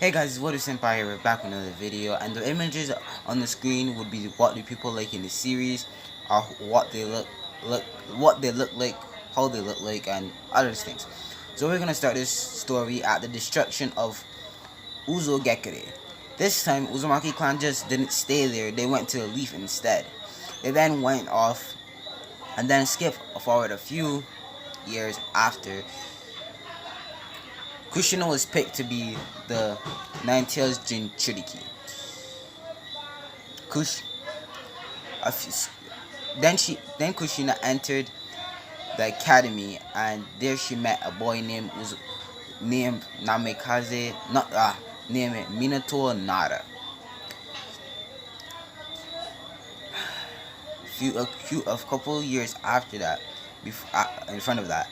Hey guys, it's Water Senpai here. We're back with another video, and the images on the screen would be what the people like in the series, or what they look like, how they look like, and other things. So we're gonna start this story at the destruction of Uzogekure. This time, Uzumaki clan just didn't stay there; they went to the Leaf instead. They then went off, and then skip forward a few years after. Kushina was picked to be the Nine-Tails Jinchuriki. Kush, then Kushina entered the academy, and there she met a boy named Namikaze, named Minato Nara. A couple years after that, in front of that,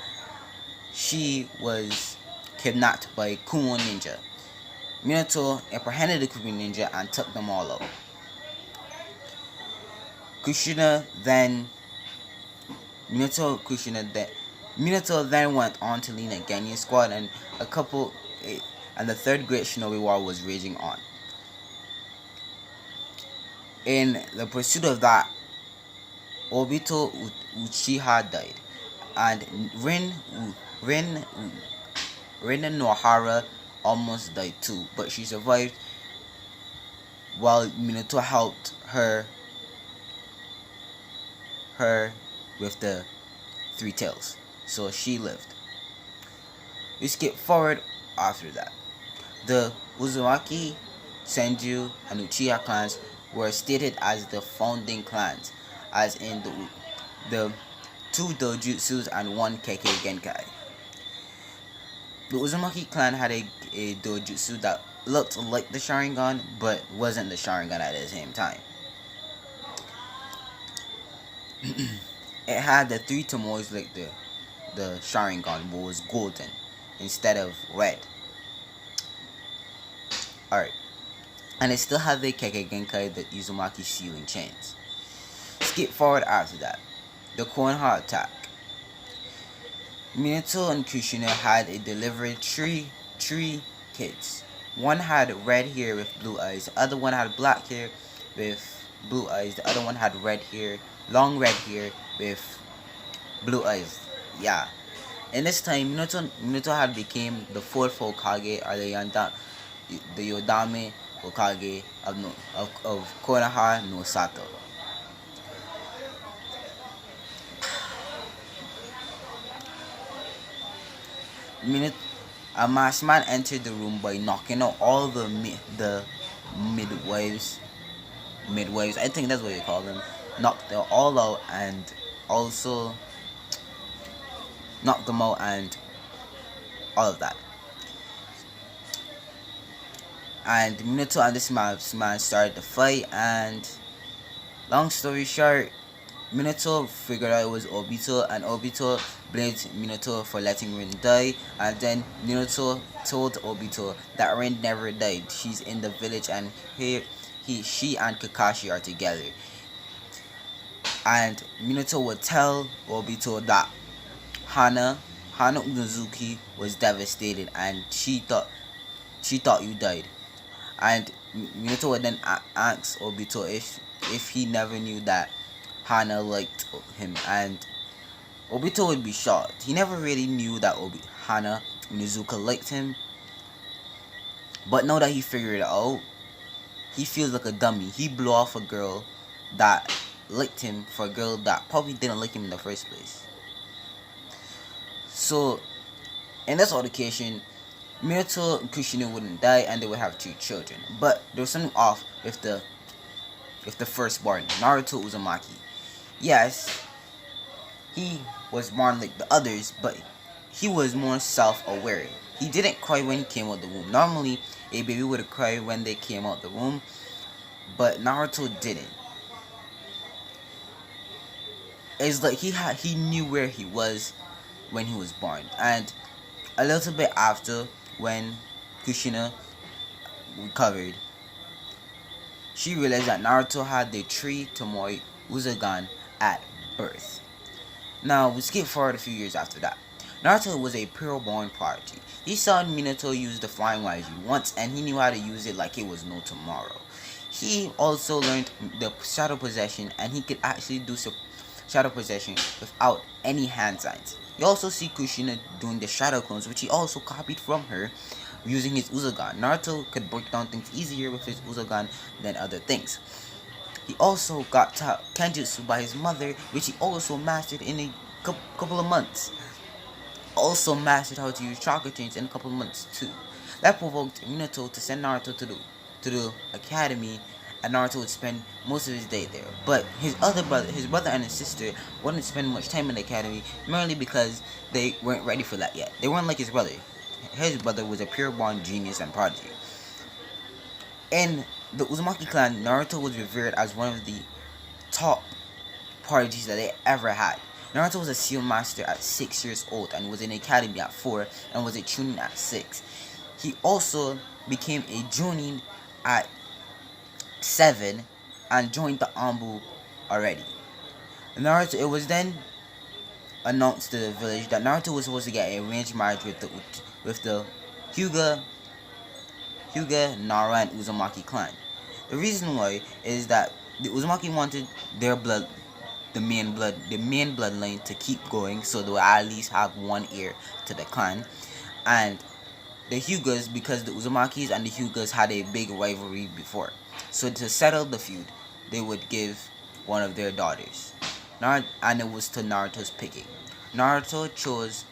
she was kidnapped by Kumo Ninja. Minato apprehended the Kumo Ninja and took them all out. Minato then went on to lead a Ganyan squad, and the third great shinobi war was raging on. In the pursuit of that, Obito Uchiha died, and Rin Nohara almost died too, but she survived while Minato helped her with the three tails, so she lived. We skip forward after that. The Uzumaki, Senju, and Uchiha clans were stated as the founding clans, as in the two dojutsus and one Kekkei Genkai. The Uzumaki clan had a dojutsu that looked like the Sharingan, but wasn't the Sharingan at the same time. It had the three Tomoes like the Sharingan, but was golden instead of red. Alright. And it still had the Kekkei Genkai, the Uzumaki sealing chains. Skip forward after that. The Konoha attack. Minato and Kushina had a delivered three kids. One had red hair with blue eyes, the other one had black hair with blue eyes, the other one had red hair, long red hair with blue eyes. Yeah. In this time, Minato had became the fourth Hokage, or the Yodame Hokage of Konoha no Sato. A masked man entered the room by knocking out all the midwives. I think that's what you call them. Knocked them all out, and also knocked them out and all of that. And Minato and this man started to fight, and long story short, Minato figured out it was Obito, and Obito blamed Minato for letting Rin die, and then Minato told Obito that Rin never died. She's in the village, and she and Kakashi are together. And Minato would tell Obito that Hana Unozuki was devastated, and she thought you died. And Minato would then ask Obito if he never knew that Hana liked him, and Obito would be shocked. He never really knew that Hana Unozuka liked him, but now that he figured it out, he feels like a dummy. He blew off a girl that liked him for a girl that probably didn't like him in the first place. So, in this altercation, Minato and Kushina wouldn't die, and they would have 2 children. But there was something off with the firstborn, Naruto Uzumaki. Yes, he was born like the others, but he was more self-aware. He didn't cry when he came out the womb. Normally, a baby would have cried when they came out the womb, but Naruto didn't. It's like he knew where he was when he was born. And a little bit after, when Kushina recovered, she realized that Naruto had the 3 Tomoe Uzagan at birth. Now, we skip forward a few years after that. Naruto was a pure-born prodigy. He saw Minato use the flying wisely once, and he knew how to use it like it was no tomorrow. He also learned the shadow possession, and he could actually do some shadow possession without any hand signs. You also see Kushina doing the shadow clones, which he also copied from her using his Uzagan. Naruto could break down things easier with his Uzagan than other things. He also got taught Kenjutsu by his mother, which he also mastered in a couple of months. Also mastered how to use chakra chains in a couple of months too. That provoked Minato to send Naruto to the academy, and Naruto would spend most of his day there. But his brother and his sister wouldn't spend much time in the academy, merely because they weren't ready for that yet. They weren't like his brother. His brother was a pure-born genius and prodigy. In the Uzumaki clan, Naruto was revered as one of the top prodigies that they ever had. Naruto was a seal master at 6 years old and was in the academy at 4 and was a chunin at 6. He also became a jonin at 7 and joined the Anbu already. Naruto, it was then announced to the village that Naruto was supposed to get a arranged marriage with the Hyuga, Nara, and Uzumaki clan. The reason why is that the Uzumaki wanted their blood, the main bloodline to keep going, so they would at least have one heir to the clan, and the Hyugas, because the Uzumakis and the Hyugas had a big rivalry before. So to settle the feud, they would give one of their daughters, and it was to Naruto's picking. Naruto chose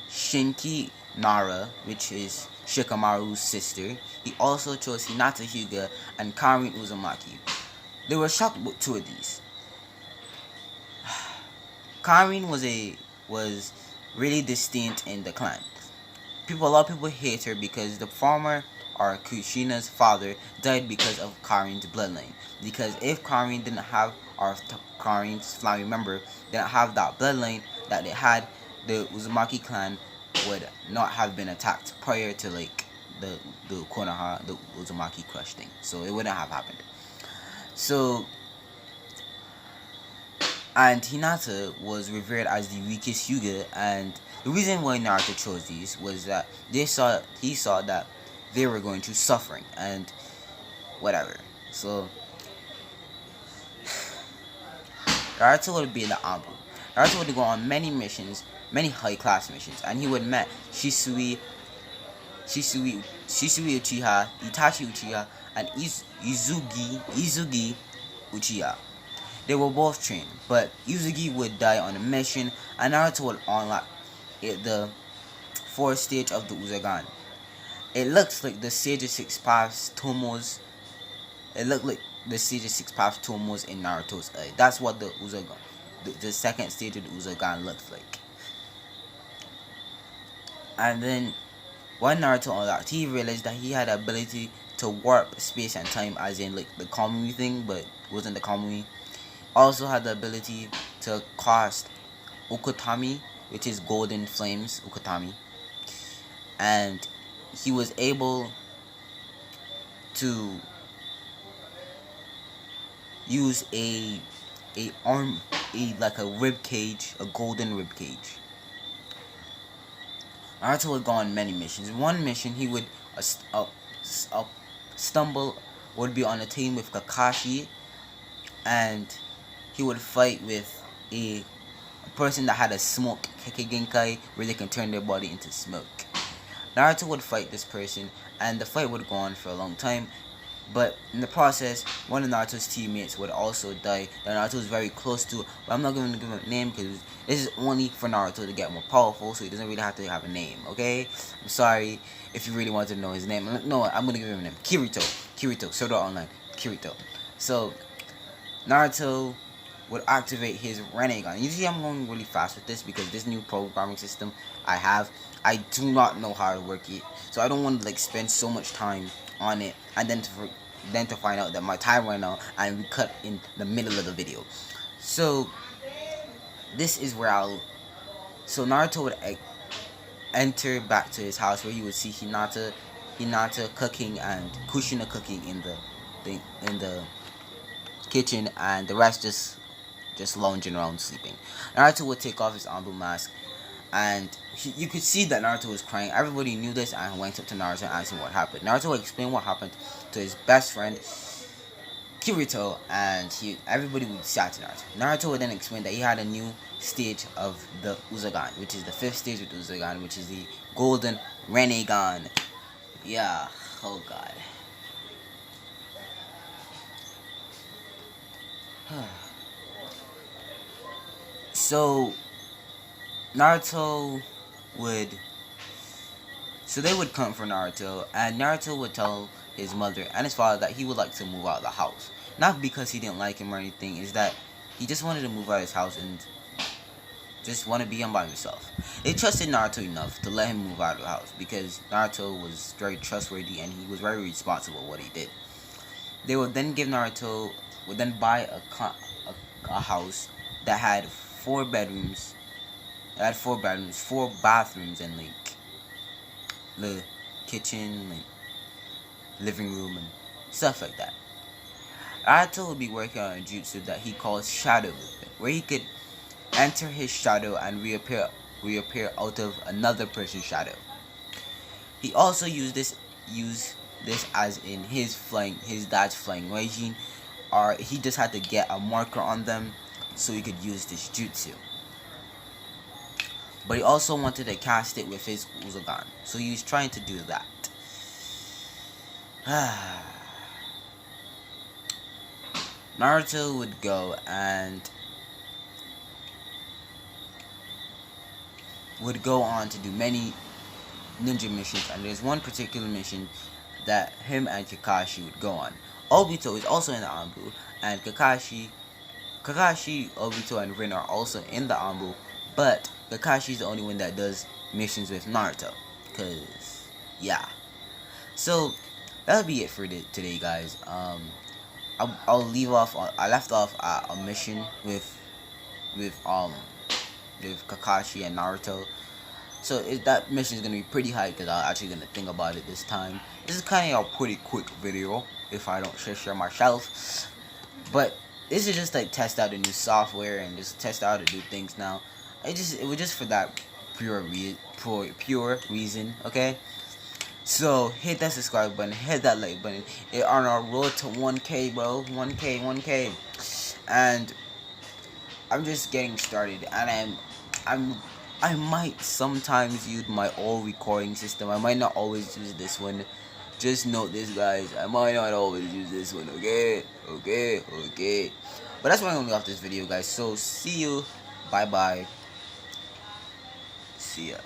Shinki Nara, which is Shikamaru's sister. He also chose Hinata Hyuga and Karin Uzumaki. They were shocked with two of these. Karin was really distinct in the clan. A lot of people hate her because the farmer, or Kushina's father, died because of Karin's bloodline. Because if Karin didn't have, or Karin's family member didn't have that bloodline that they had, the Uzumaki clan would not have been attacked prior to like the Konoha, the Uzumaki crush thing. So it wouldn't have happened. So, and Hinata was revered as the weakest Hyuga, and the reason why Naruto chose these was that he saw that they were going through suffering and whatever. So Naruto would be in the Anbu. Naruto would go on many missions, many high-class missions, and he would met Shisui Uchiha, Itachi Uchiha, and Izugi Uchiha. They were both trained, but Izugi would die on a mission, and Naruto would unlock the fourth stage of the Uzagan. It looks like the Sage of Six Paths Tomos. It looked like the Sage of Six Paths Tomos in Naruto's eye. That's what the Uzagan, the second stage of the Uzagan looks like. And then, when Naruto unlocked, he realized that he had the ability to warp space and time, as in like the Kamui thing, but it wasn't the Kamui. Also had the ability to cast Okutami, which is golden flames, Okutami. And he was able to use a rib cage, a golden rib cage. Naruto would go on many missions. One mission, he would would be on a team with Kakashi, and he would fight with a person that had a smoke Kekkei where they can turn their body into smoke. Naruto would fight this person, and the fight would go on for a long time. But in the process, one of Naruto's teammates would also die that Naruto was very close to. But I'm not going to give him a name because this is only for Naruto to get more powerful, so he doesn't really have to have a name, okay? I'm sorry if you really want to know his name. No, I'm going to give him a name. Kirito, Sword Art Online. Kirito. So, Naruto would activate his Rinnegan. Usually I'm going really fast with this because this new programming system I do not know how to work it. So I don't want to like spend so much time on it and then to find out that my time ran out and we cut in the middle of the video. So this is where so Naruto would enter back to his house where you would see Hinata cooking and Kushina cooking in the kitchen, and the rest just just lounging around sleeping. Naruto would take off his Anbu mask, and you could see that Naruto was crying. Everybody knew this and went up to Naruto and asked him what happened. Naruto would explain what happened to his best friend Kirito, and everybody would shout to Naruto. Naruto would then explain that he had a new stage of the Uzagan, which is the 5th stage of the Uzagan, which is the Golden Renegon. Yeah, oh god. So Naruto would so they would come for Naruto, and Naruto would tell his mother and his father that he would like to move out of the house. Not because he didn't like him or anything, is that he just wanted to move out of his house and just want to be by himself. They trusted Naruto enough to let him move out of the house because Naruto was very trustworthy and he was very responsible what he did. They would then buy a house that had 4 bedrooms. It had 4 bedrooms, 4 bathrooms, and like the kitchen, like living room, and stuff like that. Naruto would be working on a jutsu that he calls Shadow Movement, where he could enter his shadow and reappear out of another person's shadow. He also used this as in his dad's flying regime, or he just had to get a marker on them so he could use this jutsu. But he also wanted to cast it with his Uzagan, so he was trying to do that. Naruto would go on to do many ninja missions, and there's one particular mission that him and Kakashi would go on. Obito is also in the Anbu, and Kakashi, Obito, and Rin are also in the Anbu, but Kakashi is the only one that does missions with Naruto, cause yeah. So that'll be it for today, guys. I'll leave off. I left off a mission with Kakashi and Naruto. So that mission is gonna be pretty high because I'm actually gonna think about it this time. This is kind of a pretty quick video if I don't share myself, but this is just like test out the new software and just test out to do things now. It was just for that pure reason, okay? So hit that subscribe button, hit that like button. It on our road to 1K, bro. 1K. And I'm just getting started, and I might sometimes use my old recording system. I might not always use this one. Just note this, guys. I might not always use this one, okay? But that's why I'm gonna leave off this video, guys. So see you. Bye. See ya.